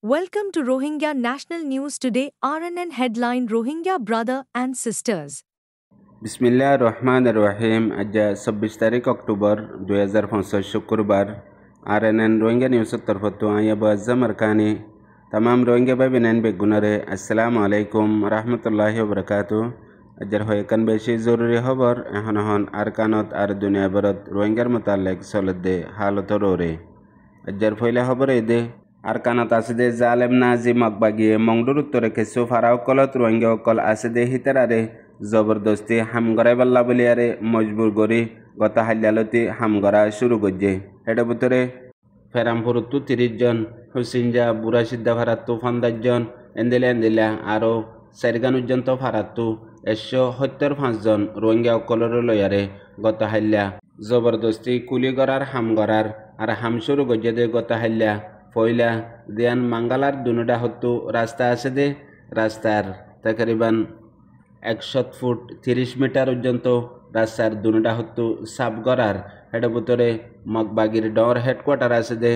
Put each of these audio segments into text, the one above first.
Welcome to Rohingya National News Today. RNN headline: Rohingya brother and sisters. बिस्मिल्लाहिर्रहमानिर्रहीम। आज 26 तारीख अक्टूबर 2025 शुक्रवार RNN रोहिंग्या न्यूज़ तरफ तो आया बज़म अरकानी तमाम रोहिंग्या भाई बहन बेगुनरे अस्सलाम वालेकुम रहमतुल्लाहि व बरकातुहू। अजर होय कन बेशी ज़रूरी खबर एहन अरकानत आर दुनिया भरत रोहिंग्यार मुताल्लिक सलदे हालत रोरे अजर फैला खबर एदे अरकानत आसदे जालेम नाजी मकबागी मंगडुर उत्तरे केसु फाराव कलत रोहिंग्या कल आसदे हितरारे जबरदस्ती हामगराय बल्ला बलियारे मजबूर करी गत हाल्यालती हामगरा शुरू करजे हेड बुतरे फेरामपुरतु 30 जन हुसिनजा बुराशिद्दा फारात्तु 50 जन एंदिला आरो सेरगानुजंत फारात्तु 175 जन रोहिंग्या कलर लयारे गत हाल्या जबरदस्ती कुली करार हामगरार और हाम शुरू करजे दे गत हाल्या पयला दियान मांगालार दुनुडा हत्तु रास्ता आसे दे रास्तार तकरीबन 100 फुट 30 मिटार पर्यंत रास्तार दुनुडा हत्तु साफ करार हेड बुतरे मकबागिर डर हेडक्वार्टार आसे दे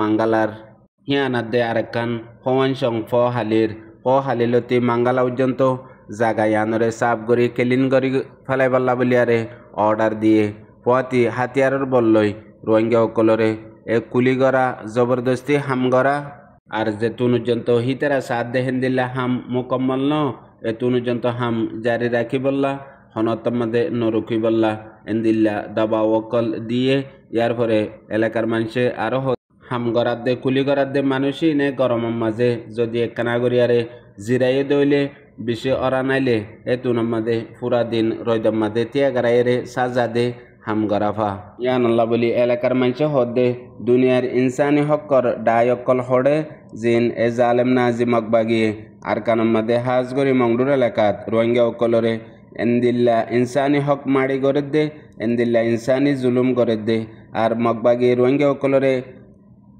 मांगालार हियानात दे आरेकान फवानसं फ हालिलती मांगाला पर्यंत जागा यानरे साफ करी क्लिन करी फेलाई बल्ला बलियारे अर्डार दिए पुआती हाथियारर बल्लई रोहिंग्या कलरे एक कुली करा जबरदस्ती हाम करा और जेतुन पर्यंत हितेरा साथ दे हिंदिल्ला हाम मुकम्मल न एतुनुजंत हाम जारी राखी बल्ला हनतमदे नरुखी बल्ला एंदिल्ला दबा वकल दिए यार फरे एलाकार मानसे आरो हाम गरादे कुली गरादे मानुषी ने गरम माजे जदि एकना गरियारे जिराइए दइले बिसे अरा नाइले एतुनमदे पूरा दिन रयदम मादे त्या गराइरे साजा दे हाम गराफा यान अल्लाह बोली एलाकार मानसे हदे दुनियार इंसानी हक्कर डायक्कल हडे जिन ए जालेम नाजी मकबागी आरकानमदे हाजगरी मंगडुर एलाकात रोहिंग्या कलरे एंदिल्ला इंसानी हक माड़ी गरदे एंदिल्ला इंसानी जुलुम गरदे आर मकबागी रोहिंग्या कलरे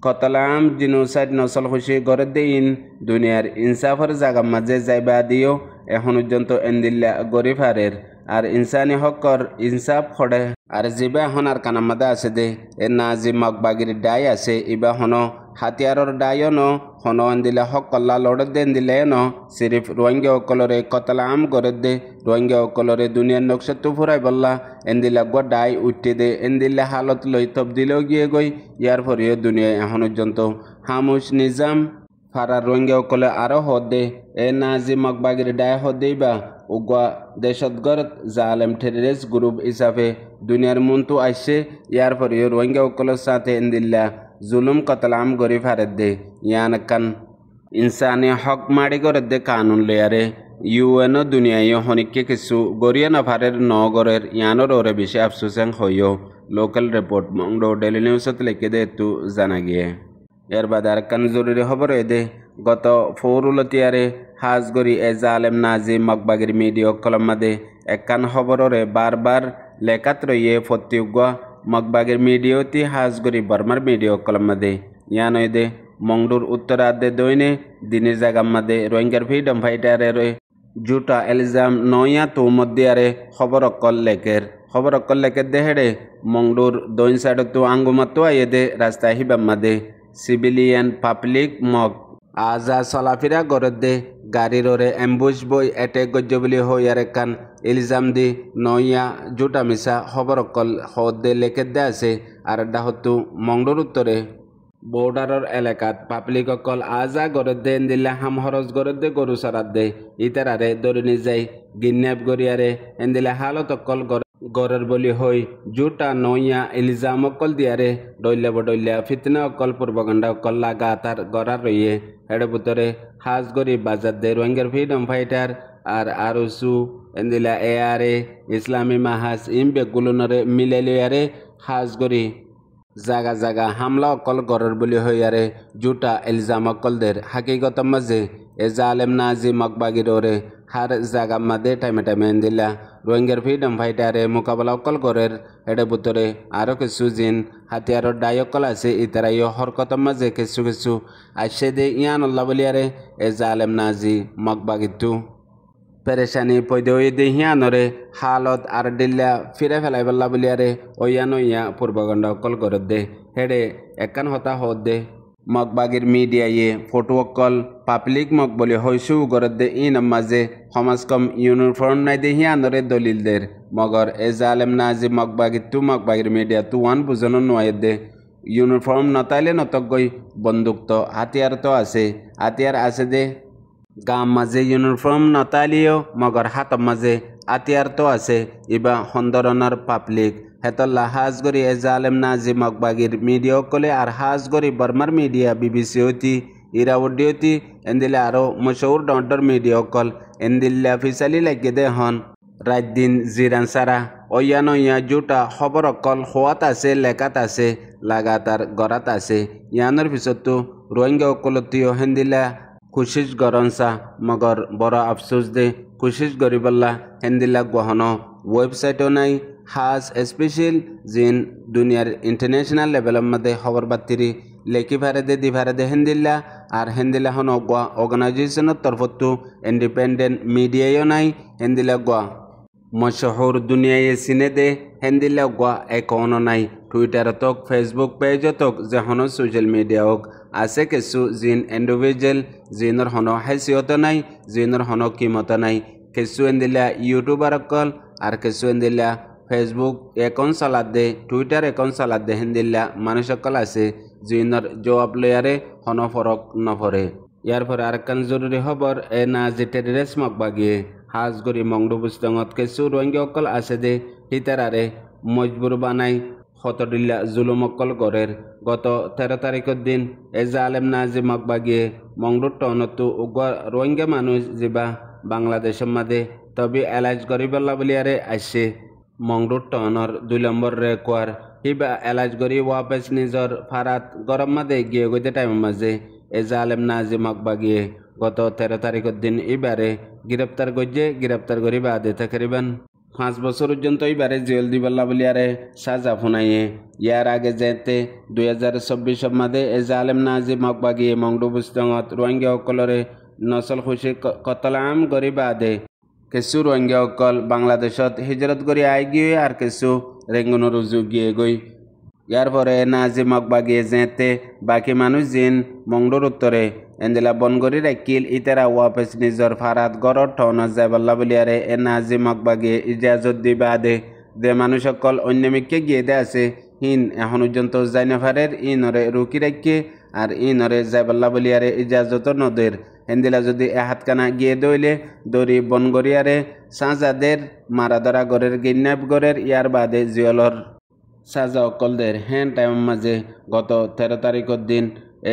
कतलाम जिनोसाइड नसल खुशी गरदे इन दुनियार इंसाफर जागा माजे जाइबा दियो एहन पर्यंत एंदिल्ला गरीफारेर আর ইনসানি হকর ইনসাফ খড়ে আর জিবা হন আর কানামাদা আছে দে এ নাজি মকবাগির ডাই আছে ইবা হন হাতিয়ারর ডাইও ন হন এন্দিলা হক কল্লা লড়ে দে এন্দিলে ন সিরিফ রোহিঙ্গা কলরে কতলা আম করে দে রোহিঙ্গা কলরে দুনিয়ার নকশাতু ফুরাই বললা এন্দিলা গো ডাই উঠতে দে এন্দিলা হালত লই তবদিলেও গিয়ে গই ইয়ার পরেও দুনিয়া এখন পর্যন্ত হামুস নিজাম ফারার রোহিঙ্গা কলে আরো হদে এ নাজি মকবাগির ডাই হদেইবা উগা দেশতগর্দ জালেম টেররিস্ট গ্রুপ হিসাবে দুনিয়ার মন্তু আইসে ইয়ার পরে রোহিঙ্গা কলের সাথে এন্দিল্লা জুলুম কতলাম গরি ফারেদ দে ইয়ান কান ইনসানি হক মাড়ি করে দে কানুন লেয়ারে ইউএনও দুনিয়ায় হনিকে কিছু গরিয়া নাফারের নগরের ইয়ানোর ওরে বেশি আফসোসেং হইও লোকাল রিপোর্ট মংডো ডেলি নিউজত লিখে দে একটু জানা গিয়ে এর বাদ আর কান জরুরি খবর এদে গত ফৌরুলতিয়ারে হাজগরি এ জালেম নাজি মকবাগির মিডিয়া কলমাদে একান খবররে বারবার লেখাত রইয়ে ফতিউগা মকবাগির মিডিয়াতি হাজগরি বর্মার মিডিয়া কলমাদে ইয়ানইদে মংডুর উত্তরাদে দইনে দিনের জাগাম্মাদে রোহিঙ্গার ফ্রিডম ফাইটারে জুটা এলজাম নয়া তুমদিয়ারে খবর অকল লেকের দেহেড়ে মংডুর দইন সাইডতো আঙ্গুমাতো আইয়েদে রাস্তা হিবাম্মাদে সিভিলিয়ান পাবলিক মক আজা চলাফিরা গরদে গাড়ির ওরে এম্বুশ বই এটেক গজ্য বলি হইয়ার একান ইলজাম দি নইয়া জুটা মিশা খবর অকল হদে লেখে দে আছে আর ডাহতু মংডুর উত্তরে বর্ডারর এলাকাত পাবলিক অকল আজা গরদে এন্দিল্লা হাম হরজ গরদে গরু সারাত দে ইতারারে দরিনি যাই গিন্যাপ গরিয়ারে এন্দিল্লা হালত অকল গরের বলি হই জুটা নইয়া ইলজাম অকল দিয়ারে ডইলা বডইলা ফিতনা অকল পূর্বগণ্ডা অকল লাগা তার গড়ার রইয়ে হেড বুতরে হাজগরি বাজার দে রোহিঙ্গার ফ্রিডম ফাইটার আর আরসু এন্দিলা এআরে ইসলামী মাহাজ বেগুলনরে মিলেলিয়ারে হাজগরি জাগা হামলা অকল গড়ের বলি হইয়ারে জুটা ইলজাম অকলদের হাকিগত মাঝে এ জালেম নাজি মকবাগির ওরে হার জাগা মাদে টাইমে এন্দিলা রোহিঙ্গার ফ্রিডম ফাইটারে মোকাবেলা অকল গড়ের হেডে বুতরে আরও কিছু জিন হাতিয়ারর ডাই অকল আছে ইতারাইও হরকত মাঝে কিছু আসে দে ইয়ান আল্লাহ বলিয়ারে এ জালেম নাজি মকবাগিরটু পেরেশানি পয়দে ওই দে হিয়ানরে হালত আর ডিল্লা ফিরে ফেলাই বল্লা বলিয়ারে ওইয়া নইয়া পূর্বগণ্ড অকল গড় দে হেডে একান হতা হদ দে মগবাগির মিডিয়ায়ে ফটোকল পাবলিক মগ বলে হইসু গরদে ইন মাঝে সমাজকম ইউনিফর্ম নাই দেহি আনরে দলিলদের মগর এ জালেম নাজি মগবাগির মিডিয়া তু ওয়ান বুঝন নয় দে ইউনিফর্ম নতাইলে নতগই বন্দুক তো হাতিয়ার তো আছে হাতিয়ার আছে দে গাম মাঝে ইউনিফর্ম নতালিও মগর হাত মাঝে হাতিয়ার তো আছে ইবা হন্দরনার পাবলিক হেতল্লা হাজ গরি এ জালেম নাজি মগবাগির মিডিয়া কলে আর হাজ গরি বর্মার মিডিয়া বিবিসি হতি ইরাউডি হতি এন্দিলে আরো মশহুর ডন্টর মিডিয়া কল এন্দিল্লা ফিসালি লাগে দে হন রাত দিন জিরান সারা অয়া জুটা খবর অকল খোয়াত আছে লেখাত আছে লাগাতার গড়াত আছে ইয়ানোর পিছতো রোহিঙ্গা অকলতীয় হেন্দিলা কোশিশ গরনসা মগর বড় আফসোস দে কোশিশ গরিবল্লা হেন্দিলা গহন ওয়েবসাইটও নাই হাজ স্পেশাল জিন দুনিয়ার ইন্টারন্যাশনাল লেভেলের মধ্যে খবর বাতিরি লেখি ভারে দে দি ভারে দে হেন্দিল্লা আর হেন্দিলা হন অর্গানাইজেশনের তরফতো ইন্ডিপেন্ডেন্ট মিডিয়াও নাই হেন্দিলা গোয়া মশহুর দুনিয়ায় চিনে দে হেন্দিলা গোয়া এখনো নাই টুইটার তক ফেসবুক পেজ তক যে হন সোশ্যাল মিডিয়া হোক আছে কিছু জিন ইন্ডিভিজুয়াল জিনের হন হাইসিয়ত নাই জিনের হন কিমত নাই কিছু হেন্দিলা ইউটিউবার অকল আর কিছু হেন্দিলা ফেসবুক একাউন্ট চালাত দে টুইটার একাউন্ট চালাত দে হেন্দিলা মানুষ অকল আছে জিনের জবাব লয়ারে হন ফরক নপরে ইয়ার পরে আর কান জরুরি খবর এ না যে টেররিস্ট মগবাগিয়ে হাজ গরি মংডু বুস্তঙত কিছু রোহিঙ্গা অকল আছে দে হিতারারে মজবুর বানাই হতদিল্লা জুলুম অকল গড়ের গত 13 তারিখের দিন এ জালেম নাজি মগবাগিয়ে মংডুর টনতো রোহিঙ্গা মানুষ যেবা বাংলাদেশের মাঝে তবে এলাজ গরিবল্লা বলিয়ারে আসছে মংডুর টনর 2 নম্বর রে কোয়ার হিবা এলাজ গরি ওয়াপেস নিজর ফারাত গরম মাঝে গিয়ে গইতে টাইম মাঝে এ জালেম নাজি মগবাগিয়ে গত 13 তারিখের দিন এবারে গ্রেপ্তার করি বাদে থাকরিবেন 5 বছর পর্যন্ত এবারে জেল দিবল্লা বলিয়ারে সাজা ফুনাইয়ে ইয়ার আগে যেতে 2024 মাদে এ জালেম নাজি মগবাগিয়ে মংডু বুস্তঙত রোহিঙ্গা অকলরে নসল খুশি কতলাম গরি বাদে কিছু রোহিঙ্গা অকল বাংলাদেশত হিজরত করি আই গিয়ে আর কিছু রেঙ্গুন রুজু গিয়ে গই ইয়ার পরে নাজি মগবাগিয়ে যেতে বাকি মানুষ জিন মংডুর উত্তরে এন্দিলা বনগরি রাখিল ইতারা ওয়াপেস নিজর ফারাত গড় ঠন যাইবল্লা বলিয়ারে এ নাজি মগবাগিয়ে ইজাজত দিবা দে মানুষ সকল অন্যমিককে গিয়ে দে আছে হিন এখন পর্যন্ত জাইনাফারের ইনরে রুকি রাখি আর ইনরে যাইবল্লা বলিয়ারে ইজাজত নদের হেন্দিলা যদি এ হাতকানা গিয়ে দইলে দরি বনগরিয়ারে সাজাদের মারাদরা গড়ের গিন্নাপ গড়ের ইয়ার বাদে জিয়লর সাজা অকলদের হ্যান টাইম মাঝে গত 13 তারিখের দিন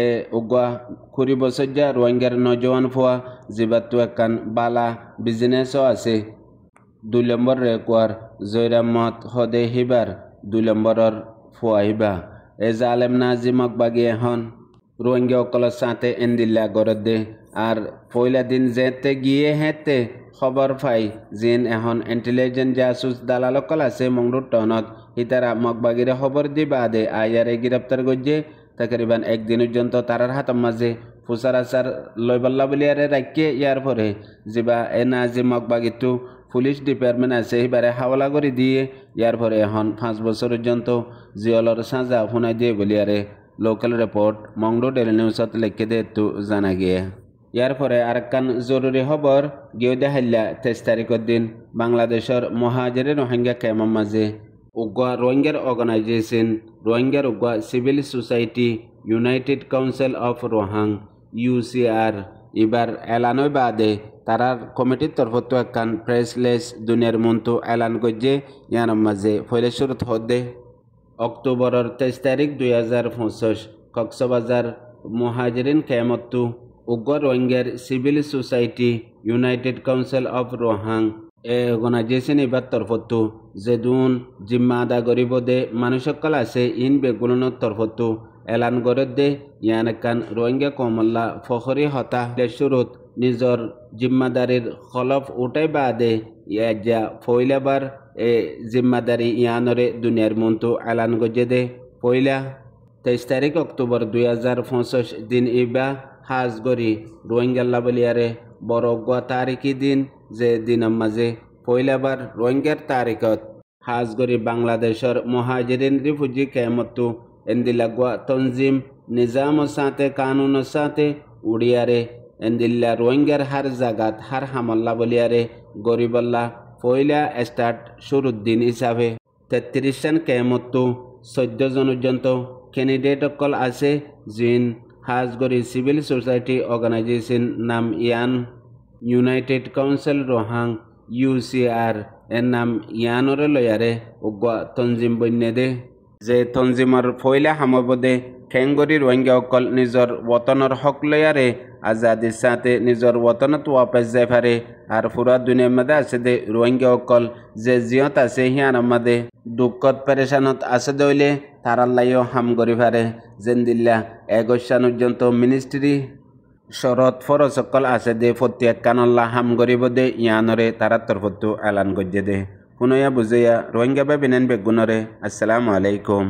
এ উগা খুরি বছর রোহিঙ্গার নজওয়ান ফুয়া জিবাতু একান বালা বিজনেসও আছে 2 নম্বর রেকুয়ার জয়রামত হদে হিবার 2 নম্বরের ফুয়া হিবা এ জালেম নাজি মগবাগি এখন রোহিঙ্গা অকলের সাথে এন্দিল্লা গড়ে দে আর পয়লা দিন যেতে গিয়ে হেতে খবর পাই জিন এখন ইন্টেলিজেন্ট জাসুস দালাল অকল আছে মংডুর টনত ইতারা মগবাগিরে খবর দিবা দে আয়ারে গ্রেপ্তার গজ্জে তাকরিবান একদিন পর্যন্ত তারার হাতের মাঝে ফুসার আচার লইবল্লা বলিয়ারে রাখিয়ে ইয়ার পরে যেবা এ নাজি মগবাগিতো পুলিশ ডিপার্টমেন্ট আছে এবারে হাওলা করে দিয়ে ইয়ার পরে এখন 5 বছর পর্যন্ত জিয়লর সাজা শুনাই দিয়ে বলিয়ারে লোকাল রিপোর্ট মংডু ডেইলি নিউজত লিখে দে তো জানা গিয়ে ইয়ার পরে আরেকখান জরুরি খবর গিয়ে দেখাইলা 23 তারিখের দিন বাংলাদেশের মহাজের রোহিঙ্গা ক্যাম্পের মাঝে উগা রোহিঙ্গার অর্গানাইজেশন রোহিঙ্গার উগা civil society united council of Rohang UCR এবার এলানোর বাদে তারার কমিটির তরফত একখান প্রেসলেস দুনিয়ার মন্তু এলান করছে ইয়ার মাঝে ফলে শুরুত হদে অক্টোবরের 23 তারিখ 2025 কক্সবাজার মহাজরিন ক্যাম্পতো উগা রোহিঙ্গার civil society united council of Rohang এ অর্গানাইজেশন এবার তরফতো যেদুন জিম্মা আদা গরিব দে মানুষ সকল আছে ইন বেগুলোর তরফতো এলান গড়ে দে ইয়ান একান রোহিঙ্গা কমল্লা ফখরি হতা শুরুত নিজর জিম্মাদারির খলফ উঠাই বাদে ইয়া ফইলাবার এ জিম্মাদারি ইয়ানরে দুনিয়ার মন্তু এলান গজে দে পয়লা 23 তারিখ অক্টোবর 2025 দিন ইবা হাজ গরি রোহিঙ্গাল্লা বলিয়ারে বড় গুয়া তারিখি দিন যে দিনের মাঝে পয়লাবার রোহিঙ্গার তারিখত হাজ গরি বাংলাদেশের মহাজরিন refugee ক্যাম্পতো endilagwa tonzim nizamo sate kanuno sate udiare endilla rohingya har jagat har hamalla boliare goriballa পয়লা স্টার্ট শুরুর দিন হিসাবে 33 জন কেমতো 14 জন পর্যন্ত ক্যান্ডিডেট অকল আছে জিন হাজগরি সিভিল সোসাইটি অর্গানাইজেশন নাম ইয়ান ইউনাইটেড কাউন্সিল রোহাং UCR এর নাম ইয়ানরে লয়ারে উগা তঞ্জিম বন্যদে যে তঞ্জিমর পয়লা হামবদে খেংগরি রোহিঙ্গা অকল নিজর ওতনৰ হক লয়ারে আজাদির সাথে নিজর ওতনত ওয়াপস যাই পারে আর পুরা দুনিয়ার মধ্যে আছে দে রোহিঙ্গা অকল যে জিয়ত আছে হিয়ার মধ্যে দুঃখত পেরেশানত আছে দইলে তারাল্লাইও হাম করি পারে যেন দিল্লা 21 পর্যন্ত মিনিস্ট্রি শরৎ ফরজ অকল আছে দে প্রত্যেক কানল্লা হাম করিব দে ইয়ানরে তারা তরফতো এলান গজ্জে দে পুনয়া বুঝেয়া রোহিঙ্গা বেবিনেন বেগুনরে আসসালামু আলাইকুম।